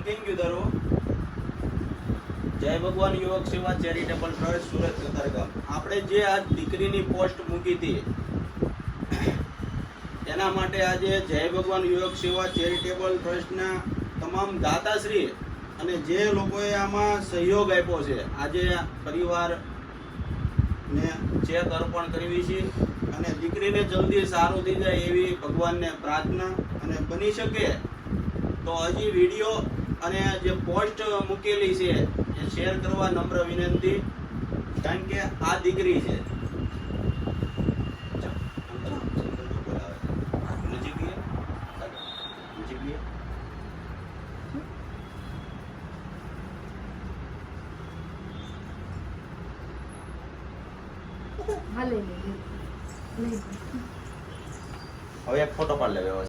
કેમ ગયું તારું? જય ભગવાન યુવક સેવા ચેરિટેબલ ટ્રસ્ટ સુરત કતારગામ. આપણે જે આજ દીકરીની પોસ્ટ મૂકી હતી એના માટે આજે જય ભગવાન યુવક સેવા ચેરિટેબલ ટ્રસ્ટના તમામ દાતાશ્રી અને જે લોકોએ આમાં સહયોગ આપ્યો છે આજે પરિવારને ચેક અર્પણ કરવી છે અને દીકરીને જલ્દી સારું થઈ જાય એવી ભગવાનને પ્રાર્થના. અને બની શકે તો હજી વિડીયો અને જે પોસ્ટ મૂકેલી છે એ શેર કરવા નમ્ર વિનંતી, કારણ કે આ દીકરી છે. હવે એક ફોટો પાડ લેવો.